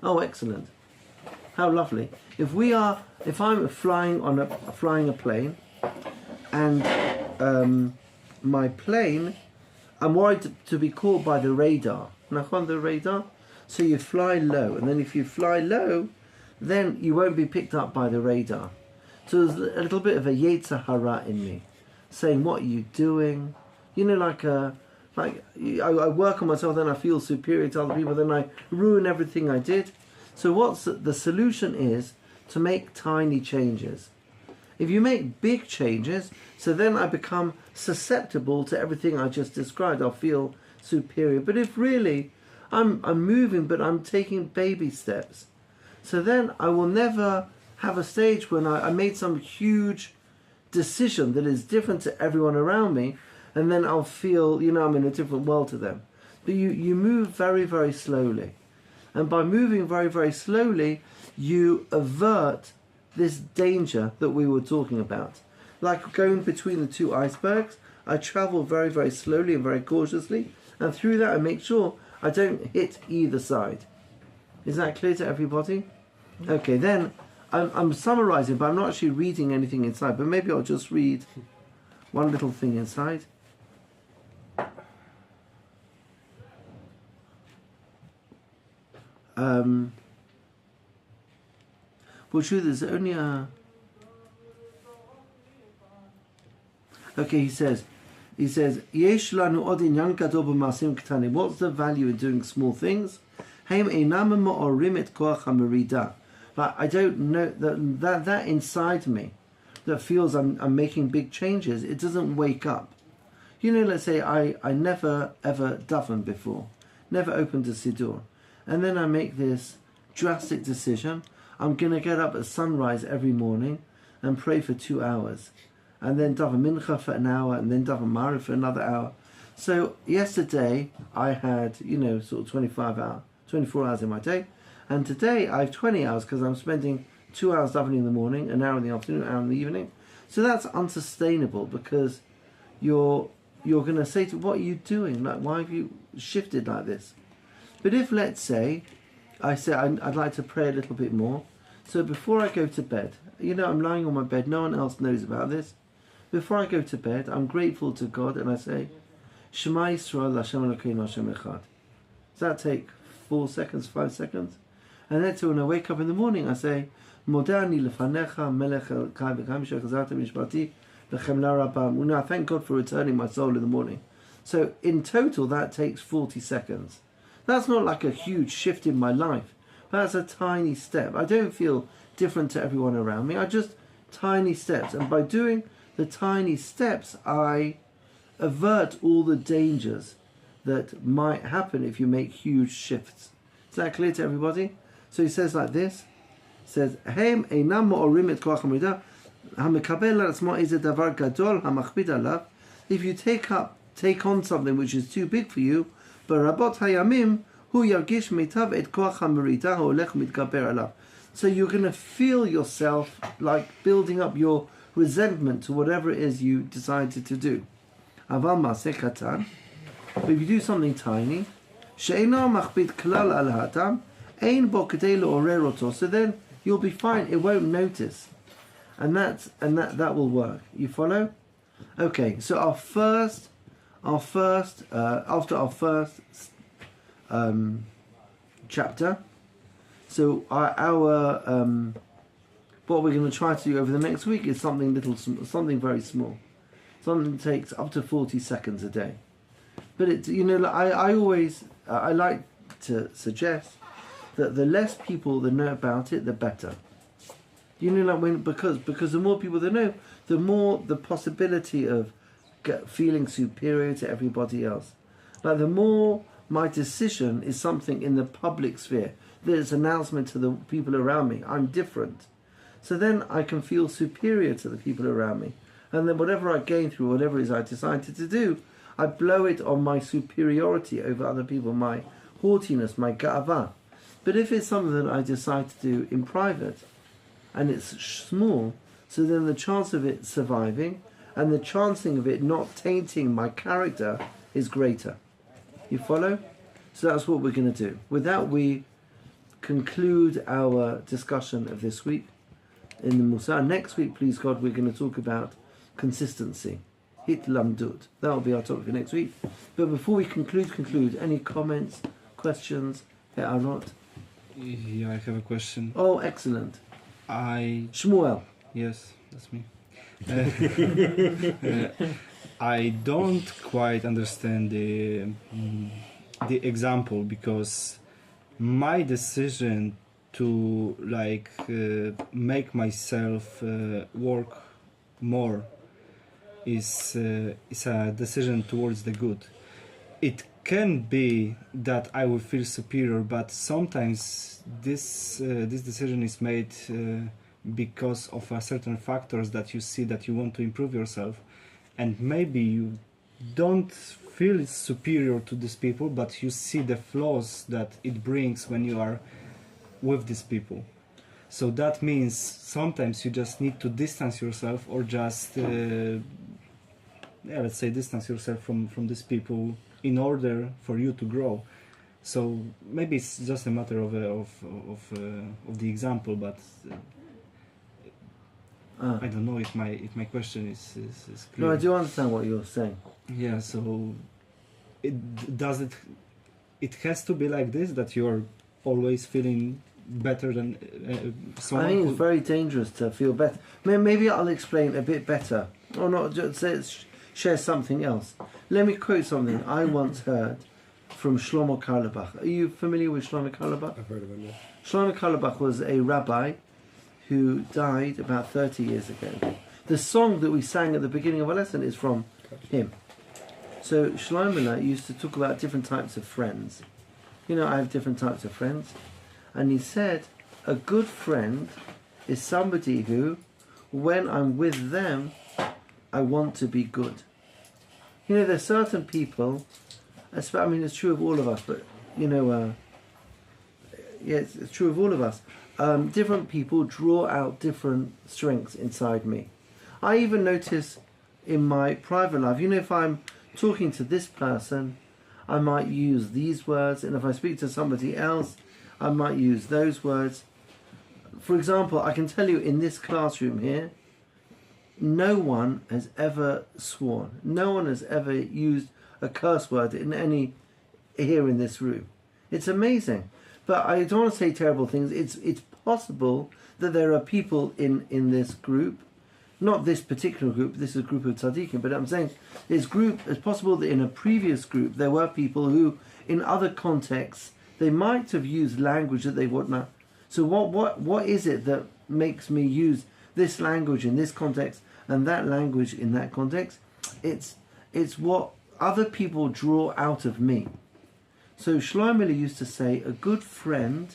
Oh, excellent. How lovely. If I'm flying a plane, and my plane, I'm worried to be caught by the radar. On the radar, so you fly low, and then if you fly low, then you won't be picked up by the radar. So there's a little bit of a yetzer hara in me, saying, "What are you doing?" I work on myself, then I feel superior to other people, then I ruin everything I did. So what's the solution is to make tiny changes. If you make big changes, so then I become susceptible to everything I just described. I'll feel superior. But if really I'm moving, but I'm taking baby steps, so then I will never have a stage when I made some huge decision that is different to everyone around me, and then I'll feel, I'm in a different world to them. But you move very, very slowly. And by moving very, very slowly, you avert this danger that we were talking about. Like going between the two icebergs, I travel very, very slowly and very cautiously, and through that I make sure I don't hit either side. Is that clear to everybody? Okay, then I'm summarizing, but I'm not actually reading anything inside, but maybe I'll just read one little thing inside. Well, true, there's only a... Okay, he says, Yesh lanu od inyan gadol b'ma'asim ketanim. What's the value in doing small things? Heim einam ma'orim et koach hamerida. Like, I don't know, that inside me that feels I'm making big changes, it doesn't wake up. Let's say I never ever daven before, never opened a siddur, and then I make this drastic decision. I'm going to get up at sunrise every morning and pray for 2 hours, and then daven mincha for an hour, and then daven mariv for another hour. So yesterday I had, sort of 24 hours in my day, and today I have 20 hours because I'm spending 2 hours davening in the morning, an hour in the afternoon, an hour in the evening. So that's unsustainable, because you're going to say to, what are you doing? Like, why have you shifted like this? But if, let's say, I say I'd like to pray a little bit more. So before I go to bed, I'm lying on my bed, no one else knows about this. Before I go to bed, I'm grateful to God, and I say, Shema Yisrael Hashem Elokeinu Hashem Echad. Does that take 4 seconds, 5 seconds? And then when I wake up in the morning, I say, Modeh ani lefanecha melech elkai v'kam shechazarta mishpati v'chemla rabam. I thank God for returning my soul in the morning. So in total, that takes 40 seconds. That's not like a huge shift in my life. That's a tiny step. I don't feel different to everyone around me. I just tiny steps. And by doing the tiny steps, I avert all the dangers that might happen if you make huge shifts. Is that clear to everybody? So he says like this. He says, Hem einam ma'orim et koach hamida, hamekabel la'atzmo eze davar gadol hamachbid alav. If you take on something which is too big for you, Barabot hayamim hu yargish mitav et koach hamerida ha'olech mitgaber alav. So you're going to feel yourself like building up your resentment to whatever it is you decided to do. Aval ma'aseh katan. But if you do something tiny, she'eino machbid klal al ha'adam, ein bo kedei le'orer oto. So then you'll be fine. It won't notice, and that will work. You follow? Okay. So after our first chapter, so our what we're going to try to do over the next week is something something very small, something that takes up to 40 seconds a day. But I like to suggest that the less people that know about it, the better. Because the more people that know, the more the possibility of feeling superior to everybody else. Like, the more my decision is something in the public sphere, there's an announcement to the people around me, I'm different. So then I can feel superior to the people around me. And then whatever I gain through whatever it is I decided to do, I blow it on my superiority over other people, my haughtiness, my ga'ava. But if it's something that I decide to do in private, and it's small, so then the chance of it surviving and the chancing of it not tainting my character is greater. You follow? So that's what we're going to do. With that, we conclude our discussion of this week in the Musar. Next week, please God, we're going to talk about consistency. Hitlamdut. That will be our topic for next week. But before we conclude, any comments, questions? Arot? Yeah, I have a question. Oh, excellent. Shmuel. Yes, that's me. I don't quite understand the example, because my decision to make myself work more is a decision towards the good. It can be that I will feel superior, but sometimes this decision is made because of certain factors that you see that you want to improve yourself, and maybe you don't feel superior to these people, but you see the flaws that it brings when you are with these people. So that means sometimes you just need to distance yourself, or just let's say distance yourself from these people in order for you to grow. So maybe it's just a matter of the example, but I don't know if my question is clear. No, I do understand what you're saying. Yeah, so it has to be like this, that you're always feeling better than someone. I think it's very dangerous to feel better. Maybe I'll explain a bit better, or not. Just share something else. Let me quote something I once heard from Shlomo Carlebach. Are you familiar with Shlomo Carlebach? I've heard of him, yeah. Shlomo Carlebach was a rabbi who died about 30 years ago. The song that we sang at the beginning of our lesson is from him. So Shlomo used to talk about different types of friends. You know, I have different types of friends. And he said, a good friend is somebody who, when I'm with them, I want to be good. You know, there's certain people, I mean, it's true of all of us, but, you know, it's true of all of us. Different people draw out different strengths inside me. I even notice in my private life, you know, if I'm talking to this person, I might use these words, and if I speak to somebody else, I might use those words. For example, I can tell you in this classroom here, no one has ever sworn. No one has ever used a curse word here in this room. It's amazing. But I don't want to say terrible things. It's possible that there are people in this group, not this particular group, this is a group of tzaddikim, but I'm saying it's possible that in a previous group there were people who, in other contexts, they might have used language that they would not. So what is it that makes me use this language in this context and that language in that context? It's what other people draw out of me. So Shlomo used to say, a good friend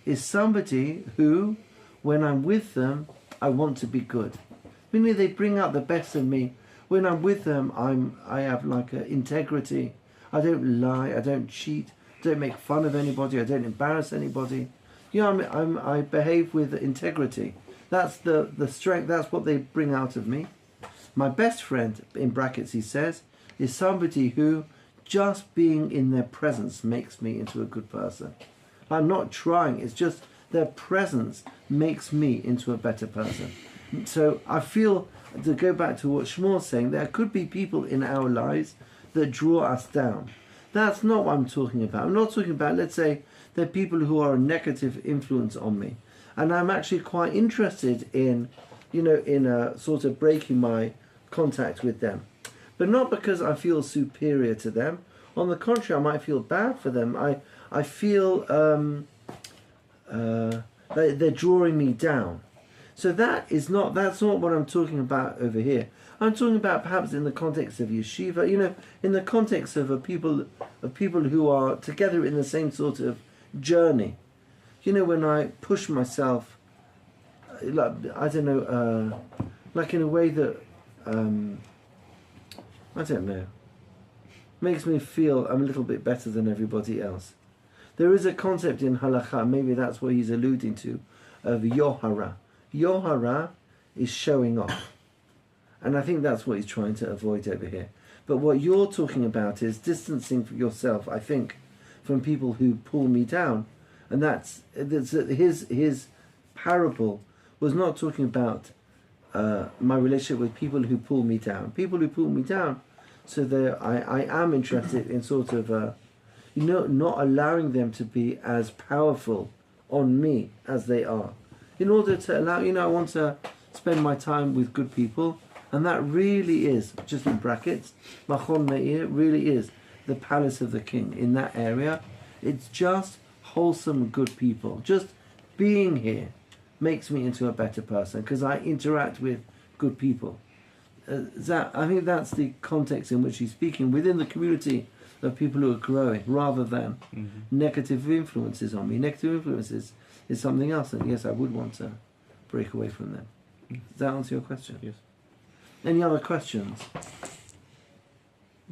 is somebody who, when I'm with them, I want to be good. Meaning they bring out the best in me. When I'm with them, I have like integrity. I don't lie. I don't cheat. I don't make fun of anybody. I don't embarrass anybody. You know, I behave with integrity. That's the strength. That's what they bring out of me. My best friend, in brackets, he says, is somebody who just being in their presence makes me into a good person. I'm not trying. It's just their presence makes me into a better person. So I feel, to go back to what Shmuel's saying, there could be people in our lives that draw us down. That's not what I'm talking about. I'm not talking about, let's say, there are people who are a negative influence on me. And I'm actually quite interested in, in a sort of breaking my contact with them. But not because I feel superior to them. On the contrary, I might feel bad for them. I feel they're drawing me down. So that's not what I'm talking about over here. I'm talking about perhaps in the context of yeshiva, in the context of people who are together in the same sort of journey. When I push myself, like in a way that I don't know, makes me feel I'm a little bit better than everybody else. There is a concept in halakha, maybe that's what he's alluding to, of yohara. Yohara is showing off. And I think that's what he's trying to avoid over here. But what you're talking about is distancing yourself, I think, from people who pull me down. And that's his parable was not talking about my relationship with people who pull me down. People who pull me down, so I am interested in sort of not allowing them to be as powerful on me as they are. In order to allow, I want to spend my time with good people, and that really is, just in brackets, Machon Meir really is the palace of the king in that area. It's just wholesome, good people. Just being here makes me into a better person because I interact with good people. I think that's the context in which he's speaking within the community of people who are growing, rather than negative influences on me. Negative influences is something else, and yes, I would want to break away from them. Does that answer your question? Yes. Any other questions?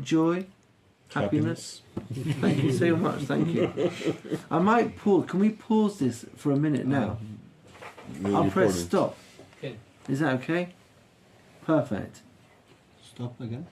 Joy? Happiness? Thank you so much, thank you. I might pause. Can we pause this for a minute now? I'll press stop. Okay. Is that okay? Perfect. Stop again.